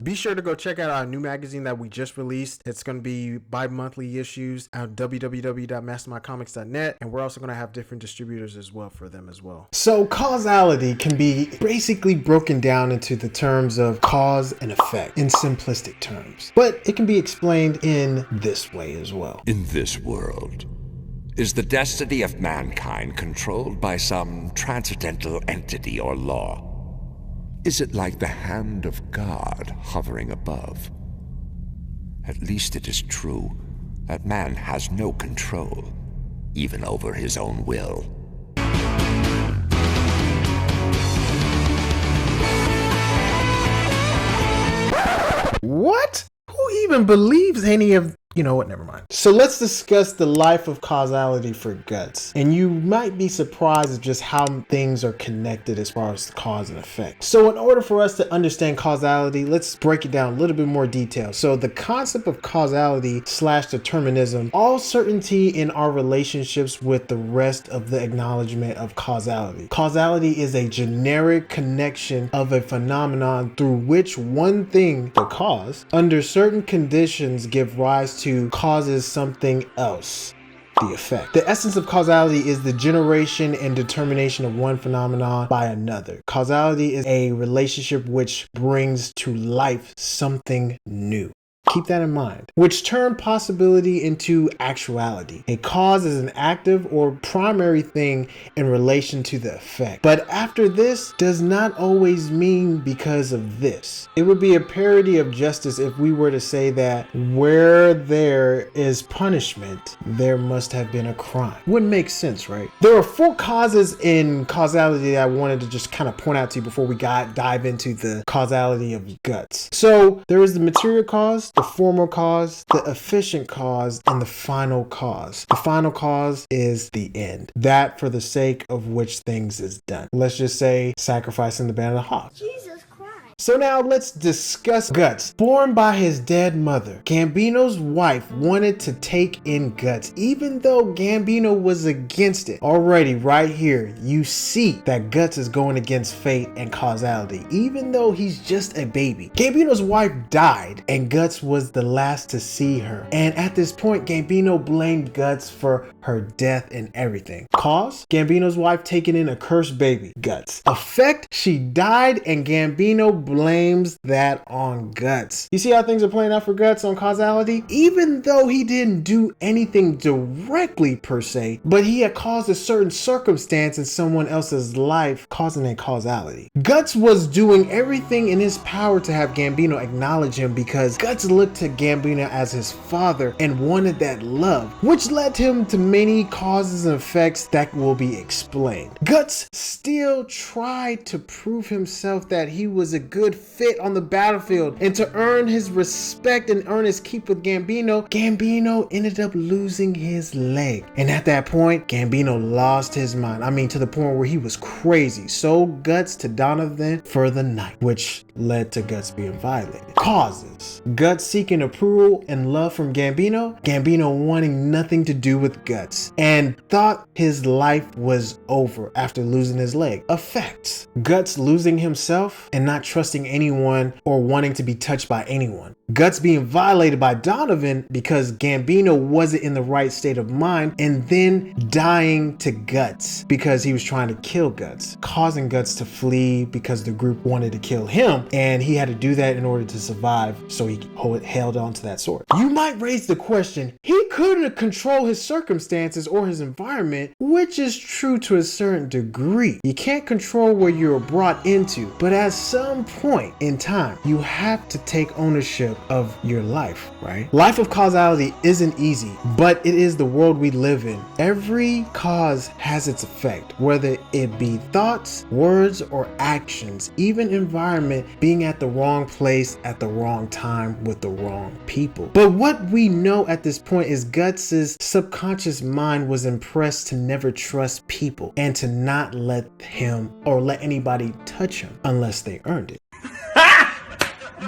Be sure to go check out our new magazine that we just released. It's going to be bi-monthly issues at www.mastermindcomics.net, and we're also going to have different distributors as well for them as well. So causality can be basically broken down into the terms of cause and effect in simplistic terms, but it can be explained in this way as well. In this world, is the destiny of mankind controlled by some transcendental entity or law? Is it like the hand of God hovering above? At least it is true that man has no control, even over his own will. What? Who even believes any of... You know what? Never mind. So let's discuss the life of causality for Guts. And you might be surprised at just how things are connected as far as cause and effect. So in order for us to understand causality, let's break it down a little bit more detail. So the concept of causality / determinism, all certainty in our relationships with the rest of the acknowledgement of causality. Causality is a generic connection of a phenomenon through which one thing, the cause, under certain conditions give rise to causes something else, the effect. The essence of causality is the generation and determination of one phenomenon by another. Causality is a relationship which brings to life something new. Keep that in mind, which turn possibility into actuality. A cause is an active or primary thing in relation to the effect. But after this does not always mean because of this. It would be a parody of justice if we were to say that where there is punishment, there must have been a crime. Wouldn't make sense, right? There are 4 causes in causality that I wanted to just kind of point out to you before we dive into the causality of Guts. So there is the material cause, the formal cause, the efficient cause, and the final cause. The final cause is the end. That for the sake of which things is done. Let's just say sacrificing the band of the hawk. Jesus Christ. So now let's discuss Guts. Born by his dead mother, Gambino's wife wanted to take in Guts, even though Gambino was against it. Already right here, you see that Guts is going against fate and causality, even though he's just a baby. Gambino's wife died, and Guts was the last to see her. And at this point, Gambino blamed Guts for her death and everything. Cause? Gambino's wife taking in a cursed baby, Guts. Effect? She died, and Gambino blames that on Guts. You see how things are playing out for Guts on causality? Even though he didn't do anything directly per se, but he had caused a certain circumstance in someone else's life, causing a causality. Guts was doing everything in his power to have Gambino acknowledge him because Guts looked to Gambino as his father and wanted that love, which led him to many causes and effects that will be explained. Guts still tried to prove himself that he was a good fit on the battlefield, and to earn his respect and earn his keep with Gambino, Gambino ended up losing his leg. And at that point, Gambino lost his mind. I mean, to the point where he was crazy. Sold Guts to Donovan for the night, which led to Guts being violated. Causes: Guts seeking approval and love from Gambino, Gambino wanting nothing to do with Guts, and thought his life was over after losing his leg. Effects: Guts losing himself and not trusting anyone or wanting to be touched by anyone. Guts being violated by Donovan because Gambino wasn't in the right state of mind, and then dying to Guts because he was trying to kill Guts, causing Guts to flee because the group wanted to kill him, and he had to do that in order to survive, so he held on to that sword. You might raise the question, he couldn't control his circumstances or his environment, which is true to a certain degree. You can't control where you're brought into, but at some point in time, you have to take ownership of your life, right? Life of causality isn't easy, but it is the world we live in. Every cause has its effect, whether it be thoughts, words, or actions, even environment being at the wrong place at the wrong time with the wrong people. But what we know at this point is Guts's subconscious mind was impressed to never trust people and to not let him or let anybody touch him unless they earned it.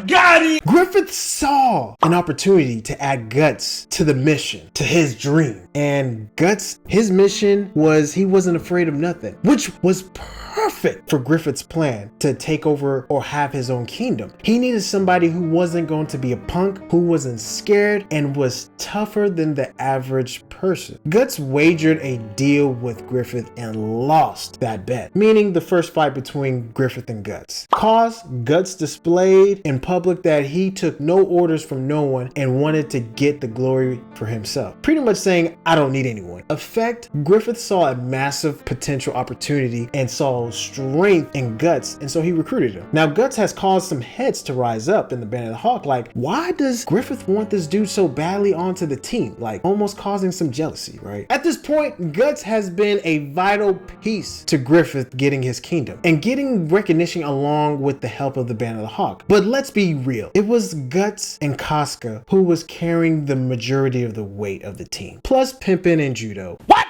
Got it! Griffith saw an opportunity to add Guts to the mission, to his dream. And Guts, his mission was he wasn't afraid of nothing, which was perfect for Griffith's plan to take over or have his own kingdom. He needed somebody who wasn't going to be a punk, who wasn't scared, and was tougher than the average person. Guts wagered a deal with Griffith and lost that bet, meaning the first fight between Griffith and Guts. Cause, Guts displayed in public that he took no orders from no one and wanted to get the glory for himself. Pretty much saying, I don't need anyone. Effect, Griffith saw a massive potential opportunity and saw strength in Guts, and so he recruited him. Now, Guts has caused some heads to rise up in the Band of the Hawk, like, why does Griffith want this dude so badly onto the team? Like, almost causing some jealousy, right? At this point, Guts has been a vital piece to Griffith getting his kingdom and getting recognition along with the help of the Band of the Hawk. But let's be real, it was Guts and Casca who was carrying the majority of the weight of the team, plus Pimpin and Judo. What?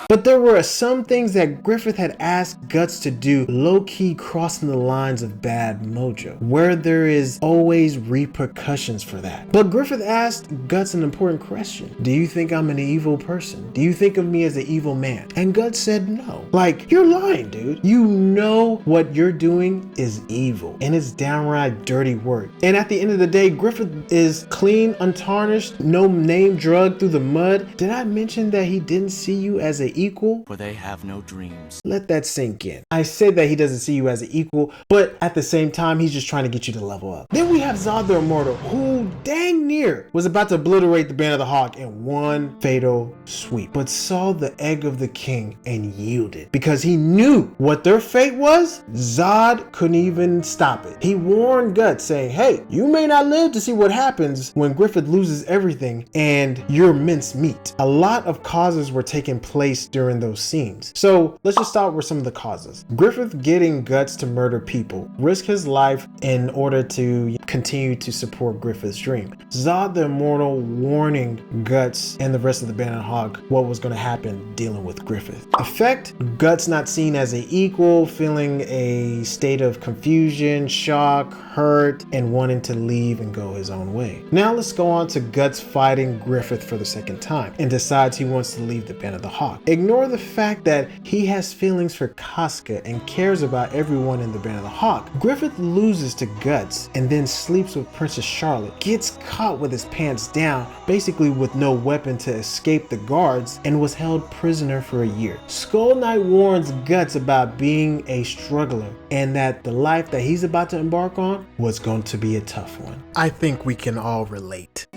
But there were some things that Griffith had asked Guts to do, low-key crossing the lines of bad mojo, where there is always repercussions for that. But Griffith asked Guts an important question. Do you think I'm an evil person? Do you think of me as an evil man? And Guts said no. Like, you're lying, dude. You know what you're doing is evil, and it's downright dirty work. And at the end of the day, Griffith is clean, untarnished, no name drugged through the mud. Did I mention that he didn't see you as an equal? For they have no dreams. Let that sink in. I said that he doesn't see you as an equal, but at the same time, he's just trying to get you to level up. Then we have Zod the Immortal, who dang near was about to obliterate the Band of the Hawk in one fatal sweep, but saw the egg of the king and yielded because he knew what their fate was. Zod couldn't even stop it. He warned Guts, saying, hey, you may not live to see what happens when Griffith loses everything and you're mincemeat. A lot of causes were taking place during those scenes. So let's just start with some of the causes. Griffith getting Guts to murder people, risk his life in order to continue to support Griffith's dream. Zod the Immortal warning Guts and the rest of the Band of Hawk what was going to happen dealing with Griffith. Effect, Guts not seen as an equal, feeling a state of confusion, shock, hurt, and wanting to leave and go his own way. Now let's go on to Guts fighting Griffith for the second time and decides he wants to leave the Band of the Hawk. Ignore the fact that he has feelings for Casca and cares about everyone in the Band of the Hawk. Griffith loses to Guts and then sleeps with Princess Charlotte, gets caught with his pants down, basically with no weapon to escape the guards, and was held prisoner for a year. Skull Knight warns Guts about being a struggler and that the life that he's about to embark on was going to be a tough one. I think we can all relate.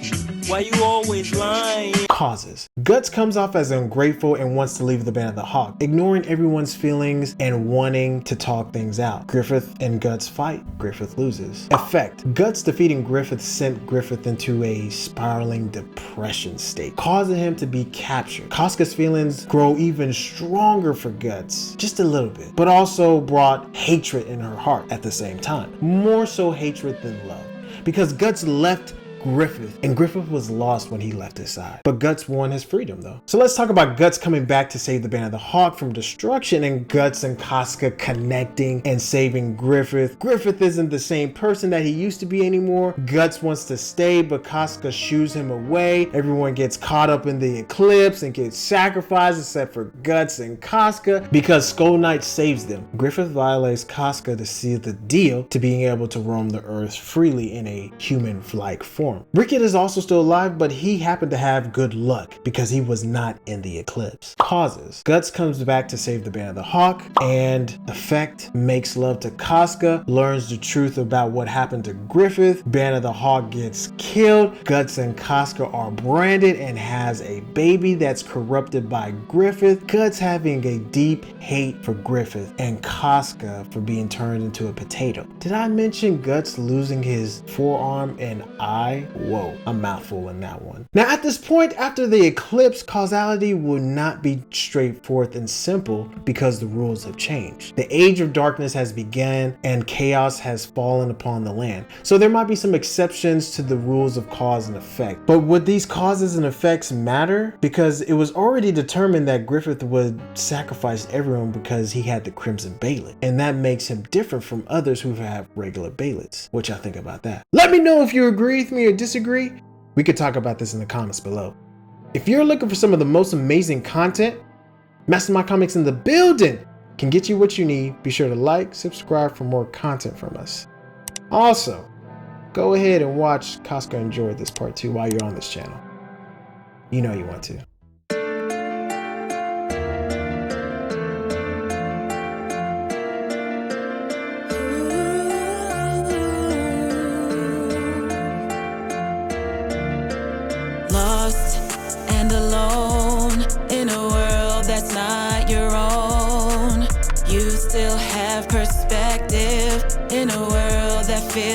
Why you always lying? Causes. Guts comes off as ungrateful and wants to leave the Band of the Hawk, ignoring everyone's feelings and wanting to talk things out. Griffith and Guts fight. Griffith loses. Effect. Guts defeating Griffith sent Griffith into a spiraling depression state, causing him to be captured. Casca's feelings grow even stronger for Guts, just a little bit, but also brought hatred in her heart at the same time. More so hatred than love, because Guts left Griffith, and Griffith was lost when he left his side. But Guts won his freedom though. So let's talk about Guts coming back to save the Band of the Hawk from destruction, and Guts and Casca connecting and saving Griffith. Griffith isn't the same person that he used to be anymore. Guts wants to stay, but Casca shoos him away. Everyone gets caught up in the eclipse and gets sacrificed except for Guts and Casca because Skull Knight saves them. Griffith violates Casca to seal the deal to being able to roam the earth freely in a human-like form. Rickett is also still alive, but he happened to have good luck because he was not in the eclipse. Causes. Guts comes back to save the Band of the Hawk, and Effect makes love to Casca, learns the truth about what happened to Griffith. Band of the Hawk gets killed. Guts and Casca are branded and has a baby that's corrupted by Griffith. Guts having a deep hate for Griffith and Casca for being turned into a potato. Did I mention Guts losing his forearm and eye? Whoa, a mouthful in that one. Now at this point, after the eclipse, causality will not be straightforward and simple because the rules have changed. The age of darkness has begun and chaos has fallen upon the land. So there might be some exceptions to the rules of cause and effect. But would these causes and effects matter? Because it was already determined that Griffith would sacrifice everyone because he had the Crimson Balet. And that makes him different from others who have regular balets. What y'all think about that? Let me know if you agree with me or disagree. We could talk about this in the comments below. If you're looking for some of the most amazing content, Mastermind Comics in the building can get you what you need. Be sure to like, subscribe for more content from us. Also, go ahead and watch Casca Enjoy This Part 2 while you're on this channel. You know you want to. Lost and alone in a world that's not your own. You still have perspective in a world that feels